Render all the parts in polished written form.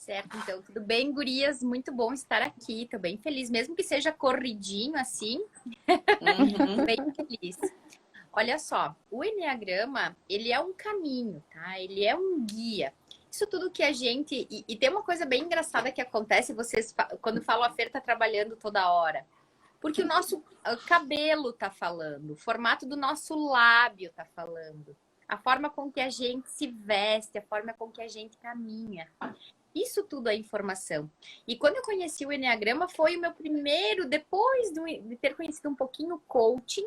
Certo, então, tudo bem, gurias? Muito bom estar aqui, tô bem feliz, mesmo que seja corridinho assim, bem feliz. Olha só, o enneagrama, ele é um caminho, tá? Ele é um guia. Isso tudo que a gente... E tem uma coisa bem engraçada que acontece, quando falam a Fer tá trabalhando toda hora. Porque o nosso cabelo tá falando, o formato do nosso lábio tá falando, a forma com que a gente se veste, a forma com que a gente caminha. Isso tudo é informação. E quando eu conheci o enneagrama, foi o meu primeiro, depois de ter conhecido um pouquinho o coaching,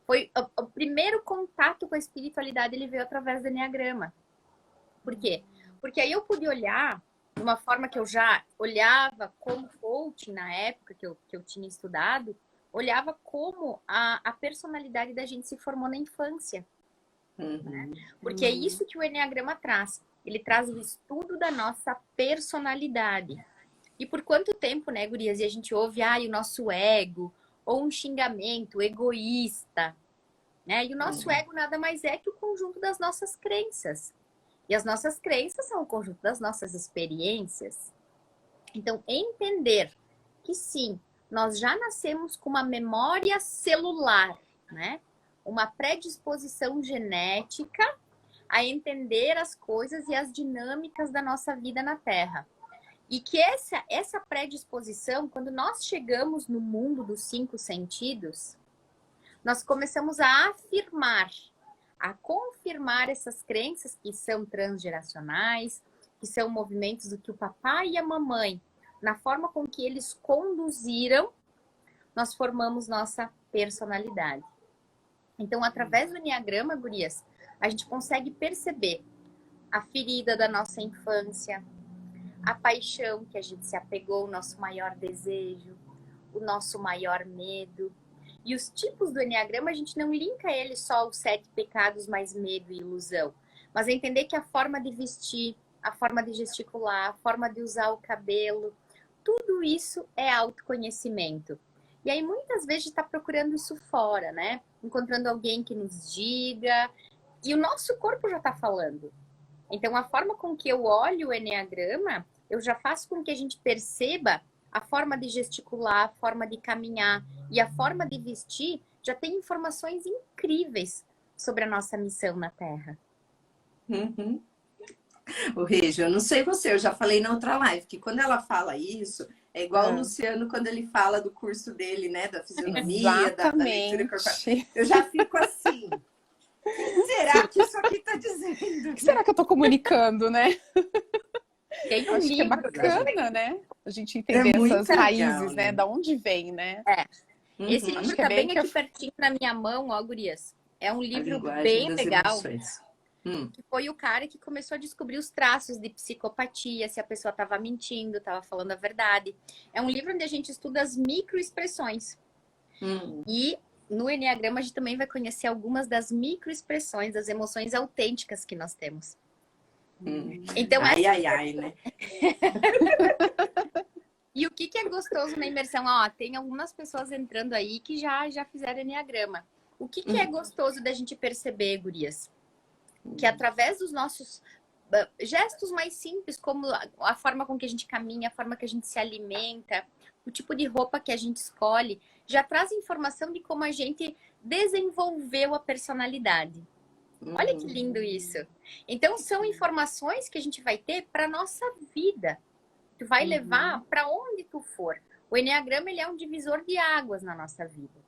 foi o primeiro contato com a espiritualidade, ele veio através do enneagrama. Por quê? Porque aí eu pude olhar de uma forma que eu já olhava como coaching na época que eu tinha estudado, olhava como a personalidade da gente se formou na infância. Né? Porque é isso que o enneagrama traz. Ele traz o estudo da nossa personalidade. E por quanto tempo, né, gurias, e a gente ouve, o nosso ego, ou um xingamento egoísta, né? E o nosso ego nada mais é que o conjunto das nossas crenças. E as nossas crenças são o conjunto das nossas experiências. Então, entender que sim, nós já nascemos com uma memória celular, né? Uma predisposição genética a entender as coisas e as dinâmicas da nossa vida na Terra. E que essa predisposição, quando nós chegamos no mundo dos 5 sentidos, nós começamos a afirmar, a confirmar essas crenças que são transgeracionais, que são movimentos do que o papai e a mamãe, na forma com que eles conduziram, nós formamos nossa personalidade. Então, através do enneagrama, gurias, a gente consegue perceber a ferida da nossa infância, a paixão que a gente se apegou, o nosso maior desejo, o nosso maior medo. E os tipos do enneagrama, a gente não linka ele só aos 7 pecados, mais medo e ilusão. Mas é entender que a forma de vestir, a forma de gesticular, a forma de usar o cabelo, tudo isso é autoconhecimento. E aí, muitas vezes, a gente está procurando isso fora, né? Encontrando alguém que nos diga. E o nosso corpo já está falando. Então, a forma com que eu olho o enneagrama, eu já faço com que a gente perceba a forma de gesticular, a forma de caminhar e a forma de vestir, já tem informações incríveis sobre a nossa missão na Terra. O Regi, eu não sei você, eu já falei na outra live, que quando ela fala isso, é igual o Luciano quando ele fala do curso dele, né? Da fisionomia, da leitura corporal. Eu já fico assim. O que será que isso aqui está dizendo? O que será que eu estou comunicando, né? Tem um Acho que é livro, bacana, né? A gente entender essas raízes, né? Da onde vem, né? Esse livro tá bem aqui pertinho na minha mão, ó, gurias. É um livro bem legal. Que foi o cara que começou a descobrir os traços de psicopatia, se a pessoa estava mentindo, estava falando a verdade. É um livro onde a gente estuda as microexpressões. E no enneagrama a gente também vai conhecer algumas das microexpressões, das emoções autênticas que nós temos. Então, né? E o que é gostoso na imersão? Ó, tem algumas pessoas entrando aí que já fizeram enneagrama. O que é gostoso da gente perceber, gurias? Que através dos nossos gestos mais simples, como a forma com que a gente caminha, a forma que a gente se alimenta, o tipo de roupa que a gente escolhe, já traz informação de como a gente desenvolveu a personalidade. Olha que lindo isso. Então, são informações que a gente vai ter para nossa vida. Tu vai levar para onde tu for. O enneagrama, ele é um divisor de águas na nossa vida.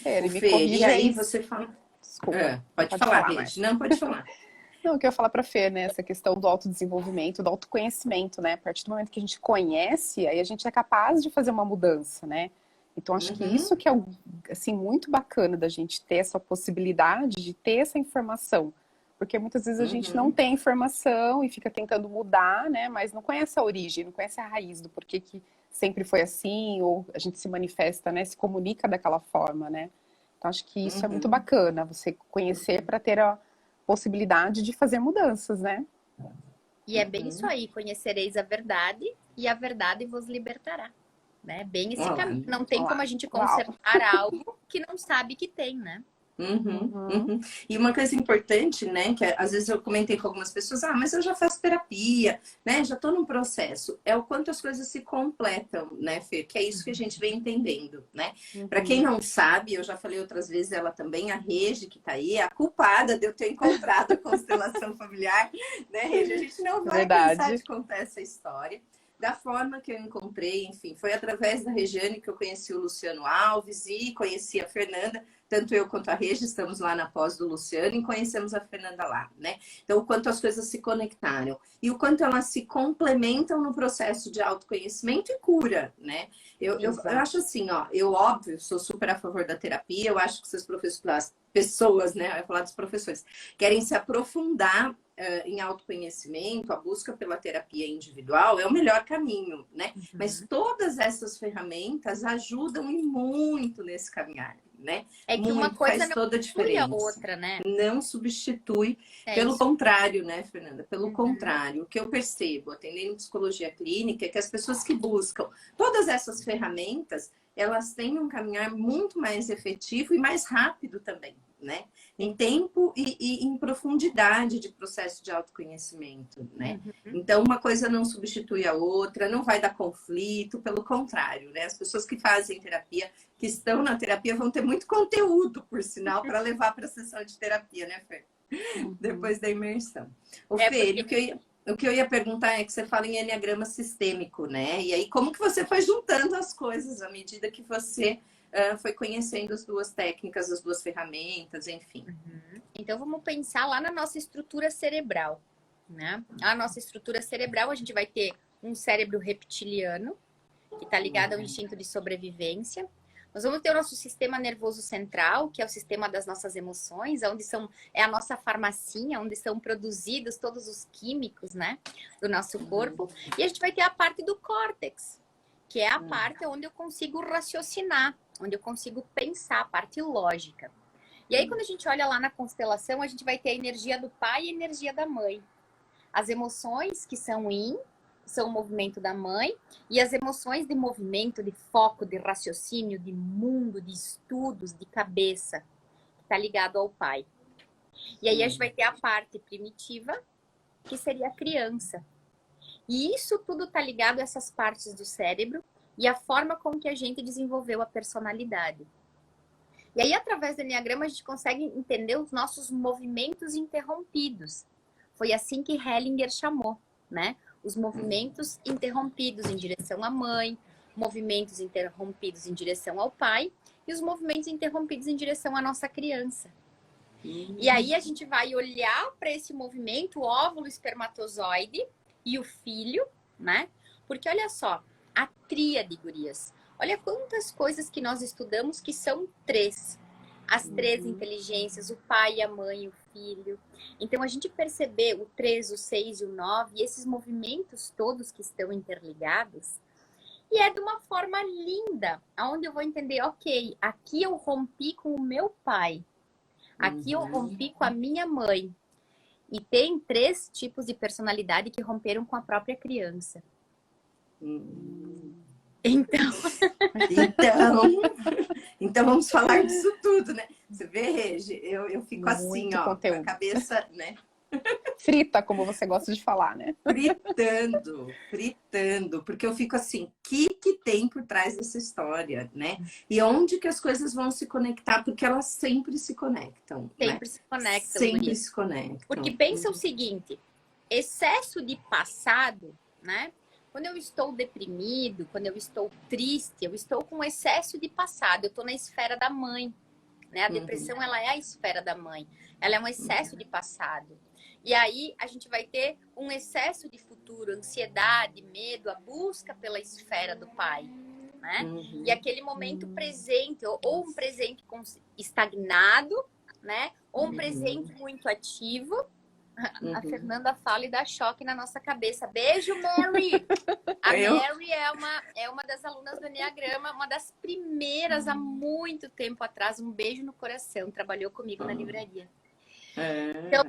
E aí você fala... Desculpa, pode falar, Regi. Não, pode falar. Não, eu queria falar para a Fer, né? Essa questão do autodesenvolvimento, do autoconhecimento, né? A partir do momento que a gente conhece, aí a gente é capaz de fazer uma mudança, né? Então, acho que isso que é, assim, muito bacana da gente ter essa possibilidade de ter essa informação. Porque muitas vezes a gente não tem informação e fica tentando mudar, né? Mas não conhece a origem, não conhece a raiz do porquê que sempre foi assim, ou a gente se manifesta, né? Se comunica daquela forma, né? Então, acho que isso é muito bacana, você conhecer para ter a possibilidade de fazer mudanças, né? E é bem isso aí, conhecereis a verdade e a verdade vos libertará. Né? Bem esse caminho. Não tem como a gente consertar algo que não sabe que tem, né? E uma coisa importante, né, que às vezes eu comentei com algumas pessoas, mas eu já faço terapia, né, já estou num processo, é o quanto as coisas se completam, né, Fê, que é isso que a gente vem entendendo, né. Para quem não sabe, eu já falei outras vezes, ela também, a Regi, que tá aí, é a culpada de eu ter encontrado a constelação familiar, né, Regi, a gente não vai cansar de contar essa história. Da forma que eu encontrei, enfim, foi através da Regiane que eu conheci o Luciano Alves e conheci a Fernanda. Tanto eu quanto a Regi estamos lá na pós do Luciano e conhecemos a Fernanda lá, né? Então, o quanto as coisas se conectaram e o quanto elas se complementam no processo de autoconhecimento e cura, né? Eu acho assim, ó, eu, óbvio, sou super a favor da terapia, eu acho que se as pessoas, né? Eu ia falar dos professores, querem se aprofundar em autoconhecimento, a busca pela terapia individual é o melhor caminho, né? Mas todas essas ferramentas ajudam e muito nesse caminhar, né? É que uma coisa faz toda a diferença. A outra, né? Não substitui. Pelo contrário, né, Fernanda? Pelo contrário, o que eu percebo, atendendo psicologia clínica, é que as pessoas que buscam todas essas ferramentas, elas têm um caminhar muito mais efetivo e mais rápido também, né? Em tempo e em profundidade de processo de autoconhecimento, né? Então, uma coisa não substitui a outra, não vai dar conflito, pelo contrário, né? As pessoas que fazem terapia, que estão na terapia, vão ter muito conteúdo, por sinal, para levar para a sessão de terapia, né, Fer? Depois da imersão. Fê, o que eu ia perguntar é que você fala em enneagrama sistêmico, né? E aí, como que você foi juntando as coisas à medida que você foi conhecendo as duas técnicas, as duas ferramentas, enfim. Então, vamos pensar lá na nossa estrutura cerebral, né? A nossa estrutura cerebral, a gente vai ter um cérebro reptiliano, que está ligado ao instinto de sobrevivência. Nós vamos ter o nosso sistema nervoso central, que é o sistema das nossas emoções, onde é a nossa farmacinha, onde são produzidos todos os químicos, né, do nosso corpo. E a gente vai ter a parte do córtex, que é a parte onde eu consigo raciocinar, onde eu consigo pensar, a parte lógica. E aí, quando a gente olha lá na constelação, a gente vai ter a energia do pai e a energia da mãe. As emoções que são yin, são o movimento da mãe, e as emoções de movimento, de foco, de raciocínio, de mundo, de estudos, de cabeça, que está ligado ao pai. E aí a gente vai ter a parte primitiva, que seria a criança. E isso tudo está ligado a essas partes do cérebro e a forma com que a gente desenvolveu a personalidade. E aí, através do enneagrama, a gente consegue entender os nossos movimentos interrompidos. Foi assim que Hellinger chamou, né? Os movimentos interrompidos em direção à mãe, movimentos interrompidos em direção ao pai e os movimentos interrompidos em direção à nossa criança. E aí a gente vai olhar para esse movimento, o óvulo, o espermatozoide e o filho, né? Porque olha só, a tríade, gurias. Olha quantas coisas que nós estudamos que são três. As três inteligências, o pai, a mãe e o filho. Então, a gente perceber o 3, o 6 e o 9, e esses movimentos todos que estão interligados, e é de uma forma linda, onde eu vou entender, ok, aqui eu rompi com o meu pai, aqui eu rompi com a minha mãe. E tem 3 tipos de personalidade que romperam com a própria criança. Então vamos falar disso tudo, né? Você vê, Regi, eu fico assim, ó, com a cabeça, né? Frita, como você gosta de falar, né? Fritando, porque eu fico assim, o que tem por trás dessa história, né? E onde que as coisas vão se conectar, porque elas sempre se conectam. Sempre se conectam. Sempre se conectam. Porque pensa o seguinte, excesso de passado, né? Quando eu estou deprimido, quando eu estou triste, eu estou com excesso de passado, eu estou na esfera da mãe, né? A depressão, ela é a esfera da mãe, ela é um excesso de passado. E aí a gente vai ter um excesso de futuro, ansiedade, medo, a busca pela esfera do pai, né? E aquele momento presente, ou um presente estagnado, né? Ou um presente muito ativo. A Fernanda fala e dá choque na nossa cabeça. Beijo, Mary! A Mary é uma das alunas do Enneagrama, uma das primeiras há muito tempo atrás. Um beijo no coração. Trabalhou comigo na livraria. Então,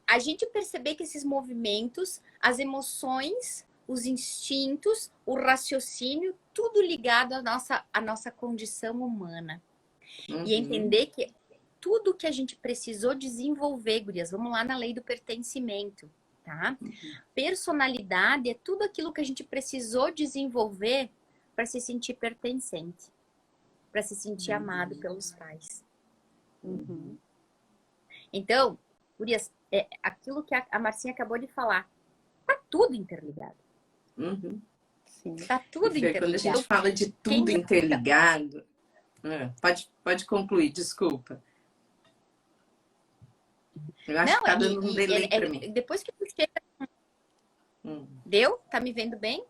a gente perceber que esses movimentos, as emoções, os instintos, o raciocínio, tudo ligado à nossa condição humana. E entender que tudo que a gente precisou desenvolver, gurias. Vamos lá na lei do pertencimento, tá? Personalidade é tudo aquilo que a gente precisou desenvolver para se sentir pertencente, para se sentir amado pelos pais. Então, gurias, é aquilo que a Marcinha acabou de falar. Tá tudo interligado. Sim. Tá tudo interligado. Quando a gente fala de tudo interligado... Pode concluir, desculpa. Eu acho que tá dando um delay para mim. Depois que tu chega... Deu? Tá me vendo bem?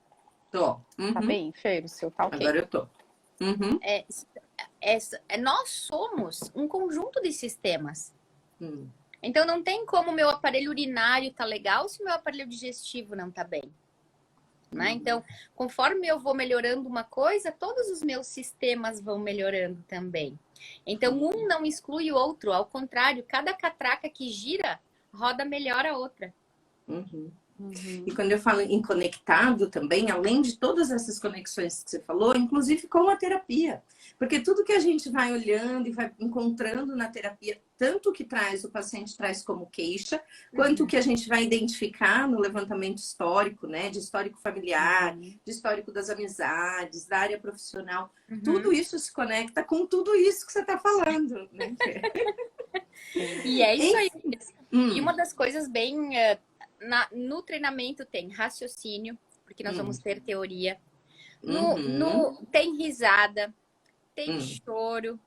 Tô. Tá bem, Fê, o seu tá ok. Agora eu tô. Nós somos um conjunto de sistemas. Então não tem como o meu aparelho urinário tá legal se o meu aparelho digestivo não tá bem. Né? Então, conforme eu vou melhorando uma coisa, todos os meus sistemas vão melhorando também. Então, um não exclui o outro. Ao contrário, cada catraca que gira, roda melhor a outra. E quando eu falo em conectado também, além de todas essas conexões que você falou, inclusive com a terapia. Porque tudo que a gente vai olhando e vai encontrando na terapia, tanto o que o paciente traz como queixa, quanto o que a gente vai identificar no levantamento histórico, né? De histórico familiar, de histórico das amizades, da área profissional. Tudo isso se conecta com tudo isso que você está falando, né? E é isso aí. E uma das coisas bem... no treinamento tem raciocínio, porque nós vamos ter teoria. Tem risada, tem choro,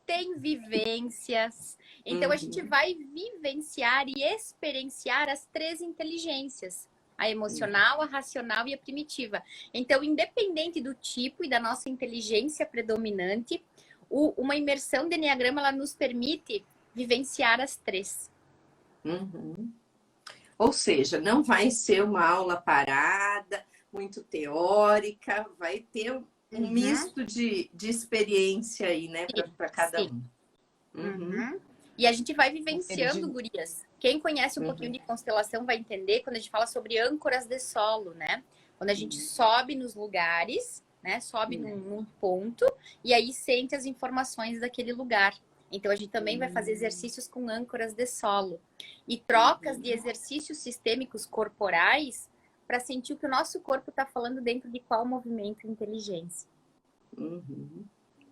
tem vivências. Então, a gente vai vivenciar e experienciar as 3 inteligências. A emocional, a racional e a primitiva. Então, independente do tipo e da nossa inteligência predominante, uma imersão de Enneagrama, ela nos permite vivenciar as 3. Ou seja, não vai ser uma aula parada, muito teórica, vai ter um misto de experiência aí, né, para cada um. E a gente vai vivenciando, gurias. Quem conhece um pouquinho de constelação vai entender quando a gente fala sobre âncoras de solo, né? Quando a gente sobe nos lugares, né? Sobe num ponto e aí sente as informações daquele lugar. Então, a gente também vai fazer exercícios com âncoras de solo e trocas de exercícios sistêmicos corporais para sentir o que o nosso corpo está falando dentro de qual movimento e inteligência.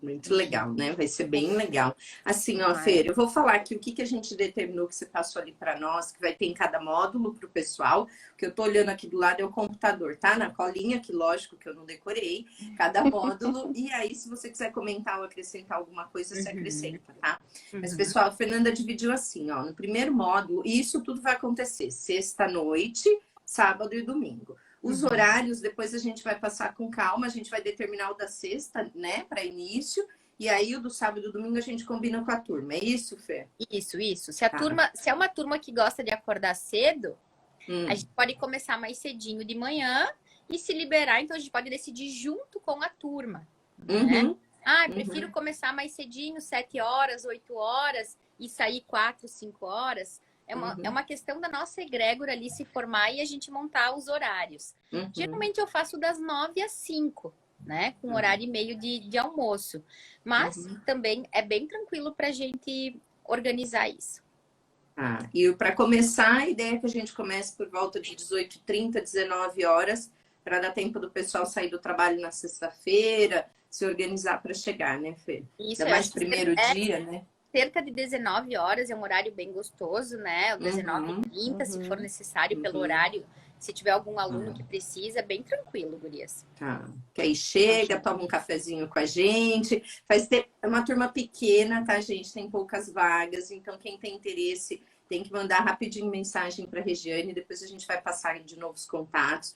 Muito legal, né? Vai ser bem legal. Assim, ó, Fer, eu vou falar aqui o que a gente determinou que você passou ali para nós, que vai ter em cada módulo para o pessoal. O que eu tô olhando aqui do lado é o computador, tá? Na colinha, que lógico que eu não decorei, cada módulo. E aí, se você quiser comentar ou acrescentar alguma coisa, você acrescenta, tá? Mas, pessoal, a Fernanda dividiu assim, ó, no primeiro módulo, e isso tudo vai acontecer sexta-noite, sábado e domingo. Os horários, depois a gente vai passar com calma, a gente vai determinar o da sexta, né, para início, e aí o do sábado e do domingo a gente combina com a turma. É isso, Fê? Isso. Se é uma turma que gosta de acordar cedo, a gente pode começar mais cedinho de manhã e se liberar, então a gente pode decidir junto com a turma, né? Prefiro começar mais cedinho, 7 horas, 8 horas, e sair 4, 5 horas. É uma questão da nossa egrégora ali se formar e a gente montar os horários. Geralmente eu faço das 9 às 5, né? Com horário e meio de almoço. Mas também é bem tranquilo para a gente organizar isso. E para começar, a ideia é que a gente comece por volta de 18h30, 19 horas, para dar tempo do pessoal sair do trabalho na sexta-feira, se organizar para chegar, né, Fê? Isso, ainda mais primeiro dia, né? Cerca de 19 horas, é um horário bem gostoso, né? 19h30, se for necessário, pelo horário. Se tiver algum aluno que precisa, bem tranquilo, gurias. Que aí chega, toma um cafezinho com a gente. É uma turma pequena, tá, gente? Tem poucas vagas, então quem tem interesse tem que mandar rapidinho mensagem para a Regiane, depois a gente vai passar de novo os contatos,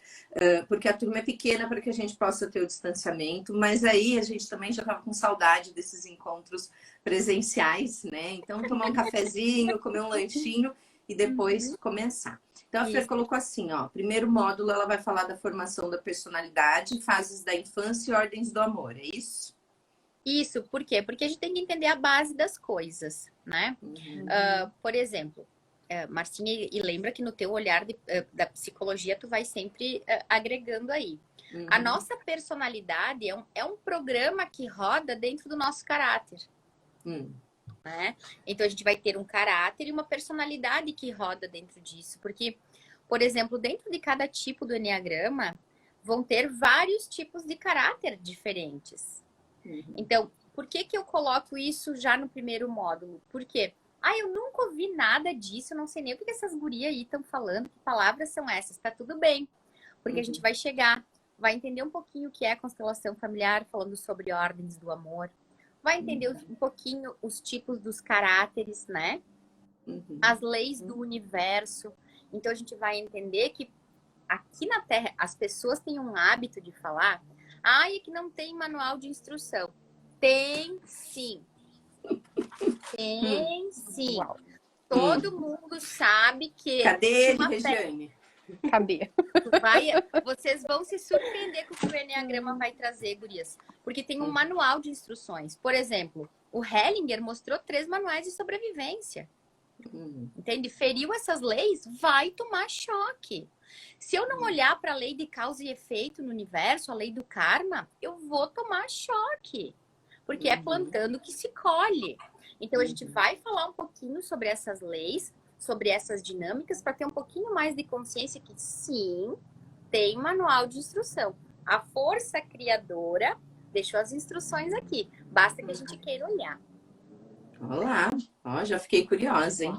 porque a turma é pequena para que a gente possa ter o distanciamento, mas aí a gente também já estava com saudade desses encontros presenciais, né? Então, tomar um cafezinho, comer um lanchinho e depois começar. Então, a Fer colocou assim, ó, primeiro módulo ela vai falar da formação da personalidade, fases da infância e ordens do amor, é isso? Isso, por quê? Porque a gente tem que entender a base das coisas, né? Por exemplo, Marcinha, e lembra que no teu olhar da psicologia tu vai sempre agregando aí. A nossa personalidade é um programa que roda dentro do nosso caráter. né? Então a gente vai ter um caráter e uma personalidade que roda dentro disso. Porque, por exemplo, dentro de cada tipo do eneagrama, vão ter vários tipos de caráter diferentes. Então, por que que eu coloco isso já no primeiro módulo? Porque, eu nunca ouvi nada disso, eu não sei nem o que essas gurias aí estão falando, que palavras são essas, tá tudo bem. Porque a gente vai chegar, vai entender um pouquinho o que é a constelação familiar, falando sobre ordens do amor. Vai entender um pouquinho os tipos dos caráteres, né? As leis do universo. Então, a gente vai entender que aqui na Terra, as pessoas têm um hábito de falar, é que não tem manual de instrução. Tem sim. Tem sim. Todo mundo sabe que... Cadê ele, Regiane? Cadê? Vocês vão se surpreender com o que o Eneagrama vai trazer, gurias. Porque tem um manual de instruções. Por exemplo, o Hellinger mostrou 3 manuais de sobrevivência. Entende? Feriu essas leis, vai tomar choque. Se eu não olhar para a lei de causa e efeito no universo, a lei do karma, eu vou tomar choque. Porque é plantando que se colhe. Então, a gente vai falar um pouquinho sobre essas leis, sobre essas dinâmicas, para ter um pouquinho mais de consciência que, sim, tem manual de instrução. A força criadora deixou as instruções aqui. Basta que a gente queira olhar. Olá, já fiquei curiosa, hein?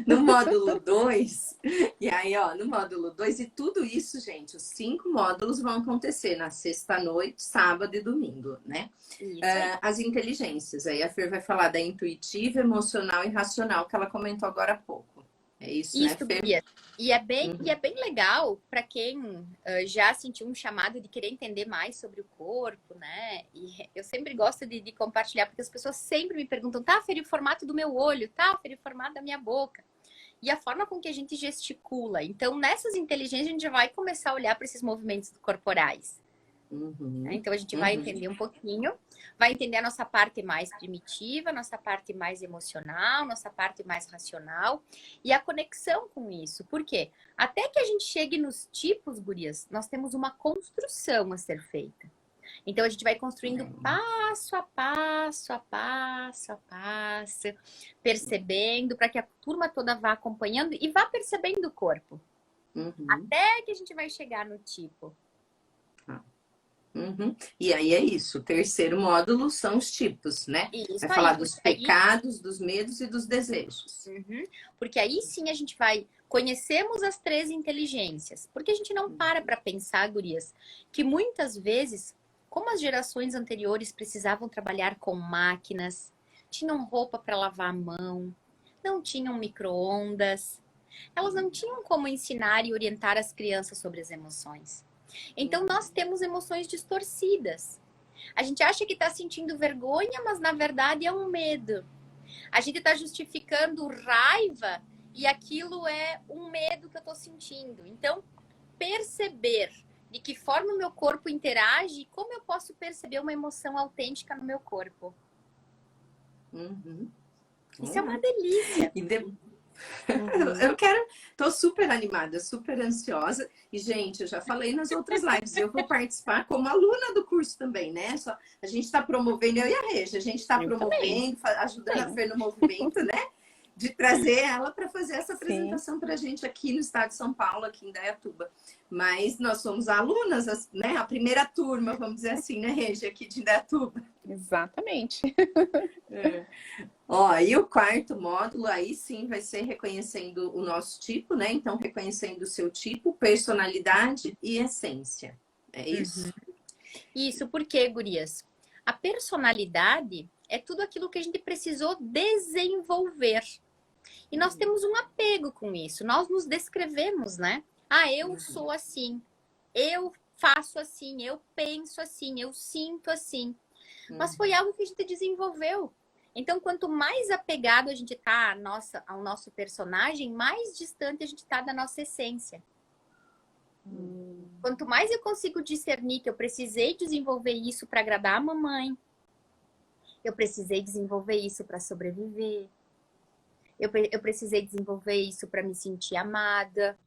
No módulo 2, e aí, no módulo 2, e tudo isso, gente, os 5 módulos vão acontecer na sexta-noite, sábado e domingo, né? As inteligências, aí a Fer vai falar da intuitiva, emocional e racional, que ela comentou agora há pouco. É isso, né, Fer? Bia. E é bem legal para quem já sentiu um chamado de querer entender mais sobre o corpo, né? E eu sempre gosto de compartilhar, porque as pessoas sempre me perguntam, Fer, o formato do meu olho, Fer, o formato da minha boca. E a forma com que a gente gesticula. Então, nessas inteligências, a gente já vai começar a olhar para esses movimentos corporais. Então, a gente vai entender um pouquinho, vai entender a nossa parte mais primitiva, nossa parte mais emocional, nossa parte mais racional e a conexão com isso. Por quê? Até que a gente chegue nos tipos, gurias, nós temos uma construção a ser feita. Então, a gente vai construindo passo a passo, percebendo, para que a turma toda vá acompanhando e vá percebendo o corpo. Até que a gente vai chegar no tipo. E aí é isso, o terceiro módulo são os tipos, né? Vai falar dos pecados, dos medos e dos desejos. Porque aí sim a gente vai... Conhecemos as 3 inteligências. Porque a gente não para pensar, gurias, que muitas vezes, como as gerações anteriores precisavam trabalhar com máquinas, tinham roupa para lavar a mão, não tinham micro-ondas, elas não tinham como ensinar e orientar as crianças sobre as emoções. Então, nós temos emoções distorcidas. A gente acha que está sentindo vergonha, mas na verdade é um medo. A gente está justificando raiva e aquilo é um medo que eu estou sentindo. Então, perceber de que forma o meu corpo interage e como eu posso perceber uma emoção autêntica no meu corpo. Isso é uma delícia. Tô super animada, super ansiosa. E, gente, eu já falei nas outras lives, eu vou participar como aluna do curso também, né? A gente está promovendo, eu e a Regia, a gente está promovendo, ajudando a Fer no movimento, né? De trazer ela para fazer essa apresentação para a gente aqui no estado de São Paulo, aqui em Indaiatuba. Mas nós somos alunas, né? A primeira turma, vamos dizer assim, né, Regia, aqui de Indaiatuba. Exatamente. E o 4º módulo, aí sim, vai ser reconhecendo o nosso tipo, né? Então, reconhecendo o seu tipo, personalidade e essência. É isso? Isso, porque, gurias, a personalidade é tudo aquilo que a gente precisou desenvolver. E nós temos um apego com isso. Nós nos descrevemos, né? Eu sou assim. Eu faço assim. Eu penso assim. Eu sinto assim. Mas foi algo que a gente desenvolveu. Então, quanto mais apegado a gente tá ao nosso personagem, mais distante a gente tá da nossa essência. Quanto mais eu consigo discernir que eu precisei desenvolver isso para agradar a mamãe, eu precisei desenvolver isso para sobreviver, eu precisei desenvolver isso para me sentir amada.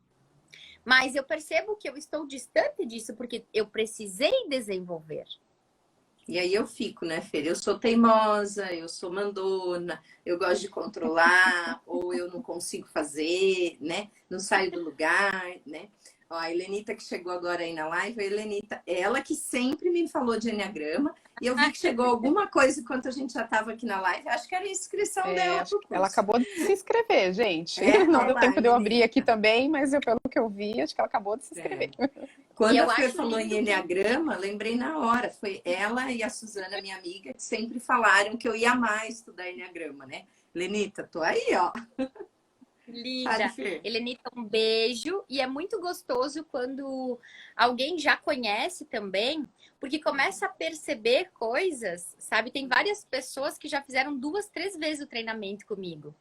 Mas eu percebo que eu estou distante disso porque eu precisei desenvolver. E aí eu fico, né, Fer? Eu sou teimosa, eu sou mandona, eu gosto de controlar, ou eu não consigo fazer, né? Não saio do lugar, né? Ó, a Helenita que chegou agora aí na live, a Helenita, ela que sempre me falou de enneagrama, e eu vi que chegou alguma coisa enquanto a gente já estava aqui na live, acho que era a inscrição dela pro curso. Ela acabou de se inscrever, gente. É, não deu lá, tempo de eu abrir Helenita. aqui também, mas pelo que eu vi, acho que ela acabou de se inscrever. Quando a Fer falou em enneagrama, lembrei na hora. Foi ela e a Suzana, minha amiga, que sempre falaram que eu ia mais estudar enneagrama, né? Lenita, tô aí, ó. Linda. Helenita, um beijo. E é muito gostoso quando alguém já conhece também, porque começa a perceber coisas, sabe? Tem várias pessoas que já fizeram 2, 3 vezes o treinamento comigo.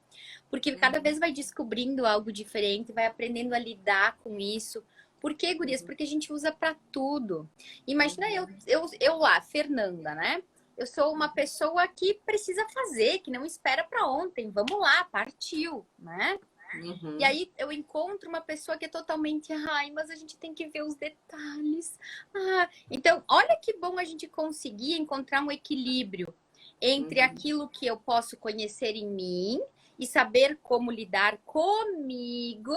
Porque cada vez vai descobrindo algo diferente, vai aprendendo a lidar com isso. Por quê, gurias? Porque a gente usa para tudo. Imagina eu lá, Fernanda, né? Eu sou uma pessoa que precisa fazer, que não espera para ontem. Vamos lá, partiu, né? Uhum. E aí eu encontro uma pessoa que é totalmente, ai, mas a gente tem que ver os detalhes. Então, olha que bom a gente conseguir encontrar um equilíbrio entre aquilo que eu posso conhecer em mim e saber como lidar comigo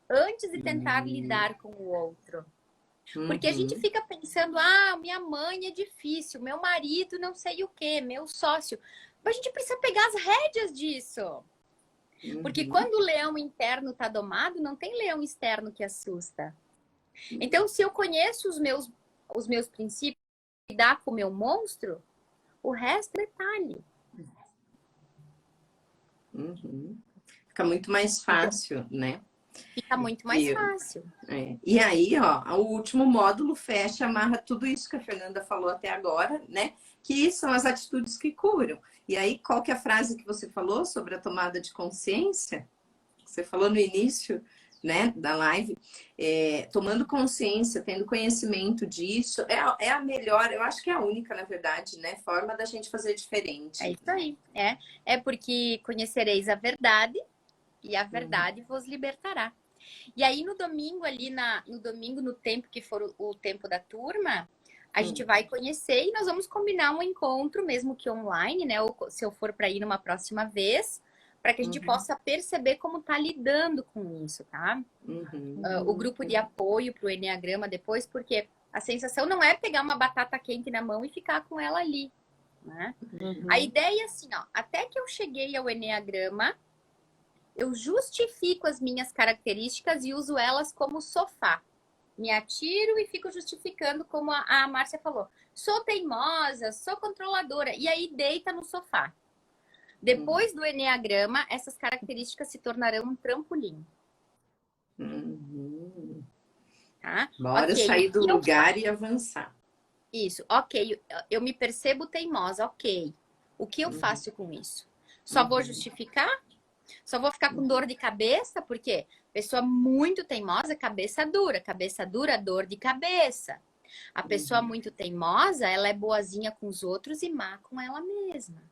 antes de tentar lidar com o outro. Porque a gente fica pensando, minha mãe é difícil, meu marido não sei o quê, meu sócio. Mas a gente precisa pegar as rédeas disso. Porque quando o leão interno está domado, não tem leão externo que assusta. Então, se eu conheço os meus princípios e lidar com o meu monstro, o resto é detalhe. Fica muito mais fácil, né? Fica muito mais fácil. E aí, ó, o último módulo fecha, amarra tudo isso que a Fernanda falou até agora, né? Que são as atitudes que curam. E aí, qual que é a frase que você falou sobre a tomada de consciência? Você falou no início, né, da live. Tomando consciência, tendo conhecimento disso, é a melhor, eu acho que é a única, na verdade, né? Forma da gente fazer diferente. É isso aí. É porque conhecereis a verdade e a verdade vos libertará. E aí, no domingo, no tempo que for o tempo da turma, a gente vai conhecer e nós vamos combinar um encontro, mesmo que online, né? Ou se eu for para ir numa próxima vez, para que a gente possa perceber como tá lidando com isso, tá? O grupo de apoio para o Enneagrama depois, porque a sensação não é pegar uma batata quente na mão e ficar com ela ali, né? A ideia é assim, ó, até que eu cheguei ao Enneagrama, eu justifico as minhas características e uso elas como sofá. Me atiro e fico justificando, como a Márcia falou. Sou teimosa, sou controladora. E aí deita no sofá. Depois do Enneagrama, essas características se tornarão um trampolim. Tá? Bora sair do lugar e avançar. Isso, ok. Eu me percebo teimosa, ok. O que eu faço com isso? Só vou justificar? Só vou ficar com dor de cabeça? Porque pessoa muito teimosa, cabeça dura, dor de cabeça. A pessoa muito teimosa, ela é boazinha com os outros e má com ela mesma.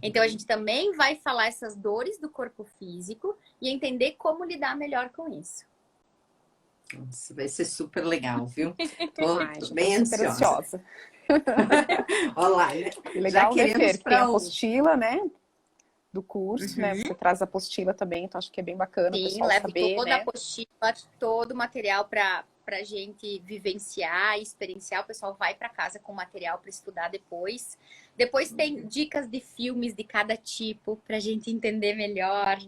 Então, a gente também vai falar essas dores do corpo físico e entender como lidar melhor com isso. Nossa, vai ser super legal, viu? Tô bem ansiosa. Olha lá, né? E legal ver, Fer, que tem a apostila, né? Do curso, né? Você traz a apostila também, então acho que é bem bacana o pessoal saber, levo toda né? a apostila, todo o material para gente vivenciar, experienciar. O pessoal vai para casa com material para estudar depois. Depois tem dicas de filmes de cada tipo para a gente entender melhor.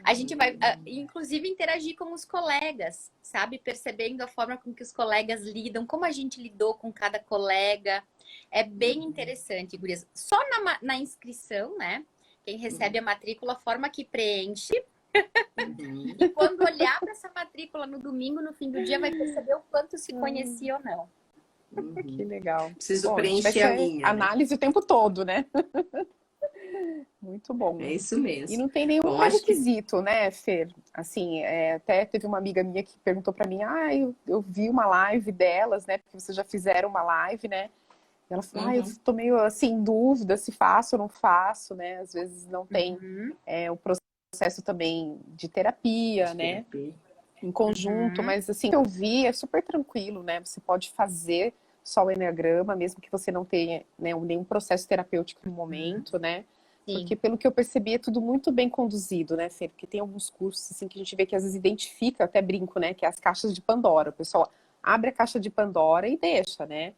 A gente vai, inclusive, interagir com os colegas, sabe? Percebendo a forma com que os colegas lidam, como a gente lidou com cada colega. É bem interessante, gurias. Só na inscrição, né? Quem recebe a matrícula, a forma que preenche. E quando olhar para essa matrícula no domingo, no fim do dia, vai perceber o quanto se conhecia ou não. Que legal. Preciso preencher a minha. Análise o tempo todo, né? Muito bom. É isso mesmo. E não tem nenhum requisito, né, Fer? Assim, até teve uma amiga minha que perguntou para mim, eu vi uma live delas, né? Porque vocês já fizeram uma live, né? E ela falou, eu tô meio assim, em dúvida se faço ou não faço, né? Às vezes não tem o processo também de terapia, né? Em conjunto, mas assim, eu vi, é super tranquilo, né? Você pode fazer só o Eneagrama, mesmo que você não tenha, né, nenhum processo terapêutico no momento, né? Sim. Porque pelo que eu percebi é tudo muito bem conduzido, né, Fê? Porque tem alguns cursos assim que a gente vê que às vezes identifica, até brinco, né, que é as caixas de Pandora. O pessoal abre a caixa de Pandora e deixa, né?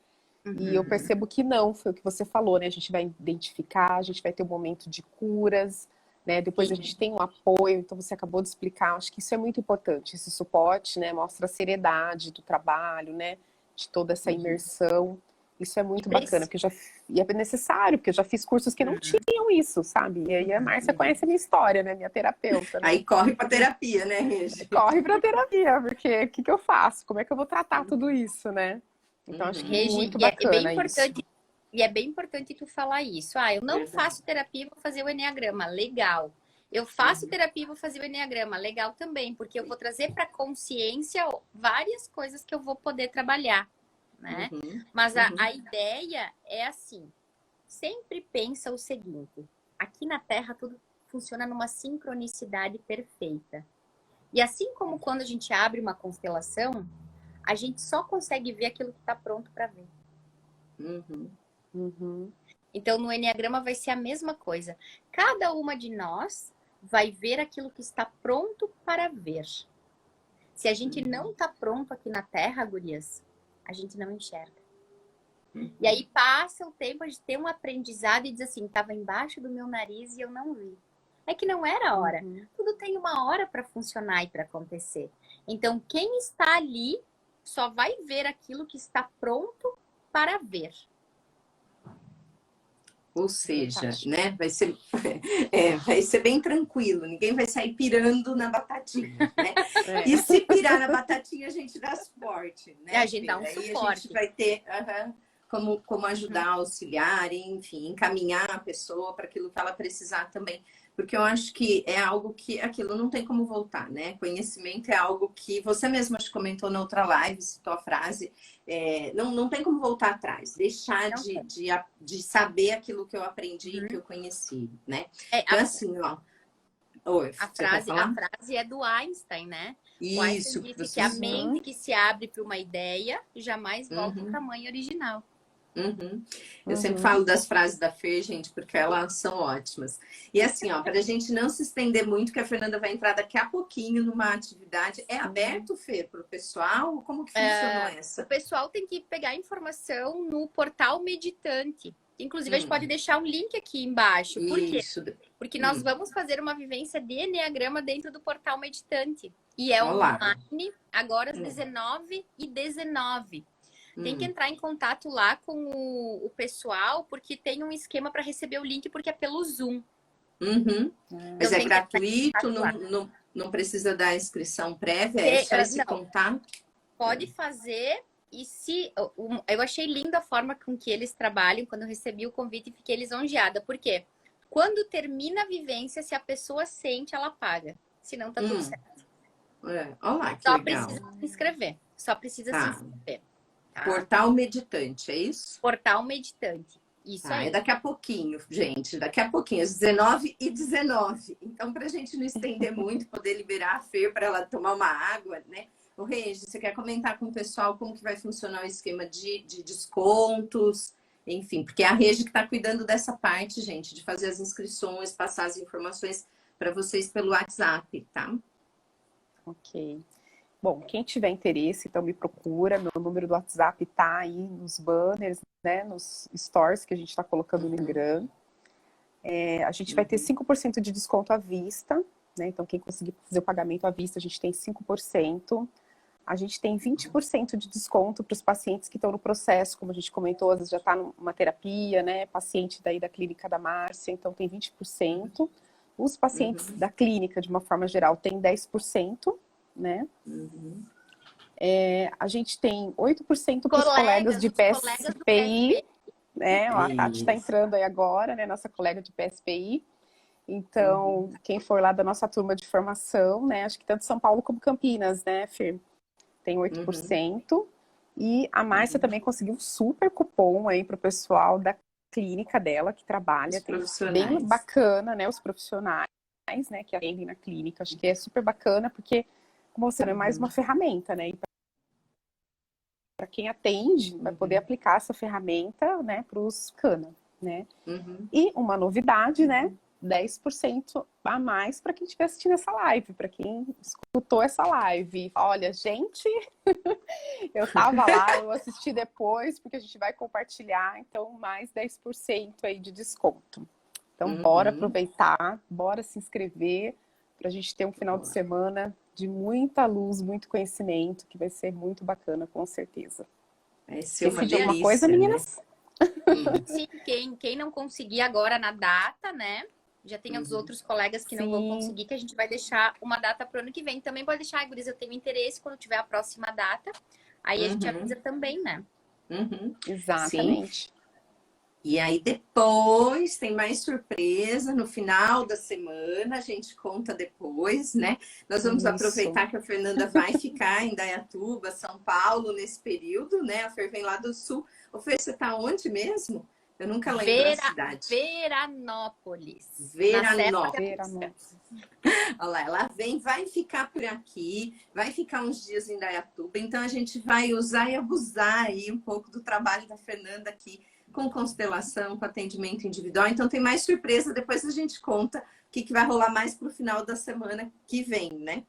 E eu percebo que não, foi o que você falou, né? A gente vai identificar, a gente vai ter um momento de curas, né? Depois a gente tem um apoio, então você acabou de explicar, acho que isso é muito importante, esse suporte, né? Mostra a seriedade do trabalho, né? De toda essa imersão. Isso é muito bacana, porque e é necessário, porque eu já fiz cursos que não tinham isso, sabe? E aí a Márcia conhece a minha história, né? Minha terapeuta, né? Aí corre pra terapia, né, Regi? Corre pra terapia, porque o que eu faço? Como é que eu vou tratar tudo isso, né? Então acho que muito bacana isso. E é bem importante tu falar isso. Ah, eu não faço terapia, vou fazer o Eneagrama. Legal. Eu faço terapia, vou fazer o Eneagrama. Legal também, porque eu vou trazer para consciência várias coisas que eu vou poder trabalhar, né? Mas a ideia é assim, sempre pensa o seguinte, aqui na Terra tudo funciona numa sincronicidade perfeita. E assim como quando a gente abre uma constelação, a gente só consegue ver aquilo que está pronto para ver. Então, no Eneagrama vai ser a mesma coisa. Cada uma de nós vai ver aquilo que está pronto para ver. Se a gente não está pronto aqui na Terra, gurias, a gente não enxerga. E aí passa o tempo, a gente tem um aprendizado e diz assim, estava embaixo do meu nariz e eu não vi. É que não era a hora. Tudo tem uma hora para funcionar e para acontecer. Então, quem está ali só vai ver aquilo que está pronto para ver. Ou seja, né, vai ser bem tranquilo, ninguém vai sair pirando na batatinha, né? E se pirar na batatinha, a gente dá suporte, né? A gente dá um suporte. A gente vai ter como ajudar, auxiliar, enfim, encaminhar a pessoa para aquilo que ela precisar também. Porque eu acho que é algo que aquilo não tem como voltar, né? Conhecimento é algo que você mesma comentou na outra live, citou a frase, não tem como voltar atrás, deixar de saber aquilo que eu aprendi, que eu conheci, né? Então, assim, ó. Oi, a frase é do Einstein, né? Isso, o Einstein disse que a mente que se abre para uma ideia jamais volta ao tamanho original. Eu sempre falo das frases da Fê, gente, porque elas são ótimas. E assim, ó, para a gente não se estender muito, que a Fernanda vai entrar daqui a pouquinho numa atividade. É aberto, Fê, para o pessoal? Como que funciona essa? O pessoal tem que pegar informação no portal Meditante. Inclusive, a gente pode deixar um link aqui embaixo. Por quê? Porque nós vamos fazer uma vivência de Eneagrama dentro do portal Meditante. E é online, agora às 19h19. Tem que entrar em contato lá com o pessoal, porque tem um esquema para receber o link, porque é pelo Zoom. Mas é gratuito, não precisa dar inscrição prévia, é só esse contato? Pode fazer, e se... Eu achei linda a forma com que eles trabalham, quando eu recebi o convite, fiquei lisonjeada. Por quê? Quando termina a vivência, se a pessoa sente, ela paga. Senão tá tudo certo. Olá, que só legal. Precisa se inscrever. Só precisa se inscrever. Tá? Portal Meditante, é isso? Portal Meditante. Isso aí. É daqui a pouquinho, gente. Daqui a pouquinho, às 19h19. Então, para a gente não estender muito, poder liberar a Fê para ela tomar uma água, né? O Regi, você quer comentar com o pessoal como que vai funcionar o esquema de descontos? Enfim, porque é a Regi que está cuidando dessa parte, gente, de fazer as inscrições, passar as informações para vocês pelo WhatsApp, tá? Ok. Bom, quem tiver interesse, então me procura. Meu número do WhatsApp tá aí nos banners, né? Nos stories que a gente está colocando no Instagram. A gente vai ter 5% de desconto à vista, né? Então, quem conseguir fazer o pagamento à vista, a gente tem 5%. A gente tem 20% de desconto para os pacientes que estão no processo, como a gente comentou, às vezes já está numa terapia, né? Paciente daí da clínica da Márcia, então tem 20%. Os pacientes da clínica, de uma forma geral, tem 10%. Né? A gente tem 8% para os colegas de PSPI, né? A Tati está entrando aí agora, né? Nossa colega de PSPI. Então, quem for lá da nossa turma de formação, né? Acho que tanto São Paulo como Campinas, né, Fê? Tem 8%. E a Márcia também conseguiu um super cupom aí para o pessoal da clínica dela, que trabalha. Tem bem bacana, né? Os profissionais, né? Que atendem na clínica. Acho que é super bacana, porque como você é mais uma ferramenta, né? para quem atende, vai poder aplicar essa ferramenta, né, para os cana, né? E uma novidade, né? 10% a mais para quem estiver assistindo essa live, para quem escutou essa live. Olha, gente, eu tava lá, eu assisti depois, porque a gente vai compartilhar, então mais 10% aí de desconto. Então, bora aproveitar, bora se inscrever, para a gente ter um final de semana de muita luz, muito conhecimento, que vai ser muito bacana, com certeza. Vai ser uma Decidiu delícia, uma coisa, meninas? Né? Sim, quem não conseguir agora na data, né? Já tem os outros colegas que não vão conseguir, que a gente vai deixar uma data para o ano que vem. Também pode deixar, Guris, eu tenho interesse quando tiver a próxima data. Aí a gente avisa também, né? Exatamente. Sim. E aí depois tem mais surpresa no final da semana, a gente conta depois, né? Nós vamos aproveitar que a Fernanda vai ficar em Indaiatuba, São Paulo, nesse período, né? A Fer vem lá do sul. Ô Fer, você tá onde mesmo? Eu nunca lembro a cidade. Veranópolis. Veranópolis. Olha lá, ela vem, vai ficar por aqui, vai ficar uns dias em Indaiatuba. Então a gente vai usar e abusar aí um pouco do trabalho da Fernanda aqui, com constelação, com atendimento individual. Então tem mais surpresa, depois a gente conta o que vai rolar mais para o final da semana que vem, né?